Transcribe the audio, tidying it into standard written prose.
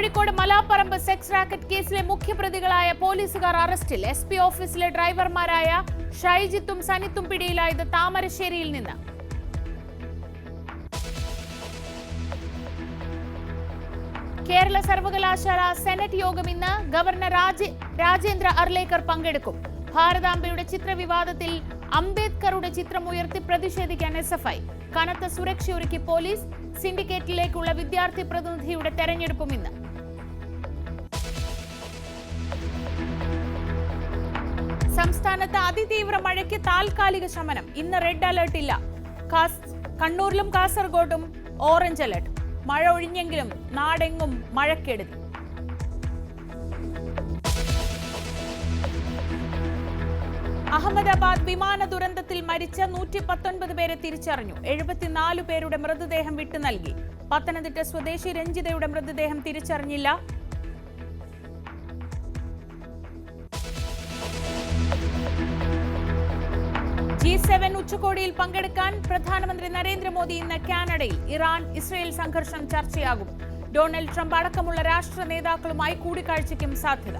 Kozhikode Malaparamba sex racket കേസിലെ മുഖ്യപ്രതികളായ പോലീസുകാർ അറസ്റ്റിൽ. SP ഓഫീസിലെ ഡ്രൈവർമാരായ ഷൈജിത്തും സനിത്തും പിടിയിലായത് താമരശ്ശേരിയിൽ നിന്ന്. കേരള സർവകലാശാല സെനറ്റ് യോഗം ഇന്ന്. ഗവർണർ രാജേന്ദ്ര അർലേക്കർ പങ്കെടുക്കും. ഭാരതാംബയുടെ ചിത്രവിവാദത്തിൽ അംബേദ്കറുടെ ചിത്രം ഉയർത്തി പ്രതിഷേധിക്കാൻ SFI. കനത്ത സുരക്ഷയൊരുക്കി പോലീസ്. സിൻഡിക്കേറ്റിലേക്കുള്ള വിദ്യാർത്ഥി പ്രതിനിധിയുടെ തെരഞ്ഞെടുപ്പും ഇന്ന്. സംസ്ഥാനത്ത് അതിതീവ്ര മഴയ്ക്ക് താൽക്കാലിക ശമനം. ഇന്ന് റെഡ് അലർട്ട് ഇല്ല. കണ്ണൂരിലും കാസർഗോഡും ഓറഞ്ച് അലർട്ട്. മഴ ഒഴിഞ്ഞെങ്കിലും നാടെങ്ങും മഴക്കെടുതി. അഹമ്മദാബാദ് വിമാന ദുരന്തത്തിൽ മരിച്ച 119 പേരെ തിരിച്ചറിഞ്ഞു. 74 പേരുടെ മൃതദേഹം വിട്ടു നൽകി. പത്തനംതിട്ട സ്വദേശി രഞ്ജിതയുടെ മൃതദേഹം തിരിച്ചറിഞ്ഞില്ല. G7 ഉച്ചകോടിയിൽ പങ്കെടുക്കാൻ പ്രധാനമന്ത്രി നരേന്ദ്രമോദി ഇന്ന് കാനഡയിൽ. ഇറാൻ-ഇസ്രയേൽ സംഘർഷം ചർച്ചയാകും. ഡൊണാൾഡ് ട്രംപ് അടക്കമുള്ള രാഷ്ട്ര നേതാക്കളുമായി കൂടിക്കാഴ്ചയ്ക്കും സാധ്യത.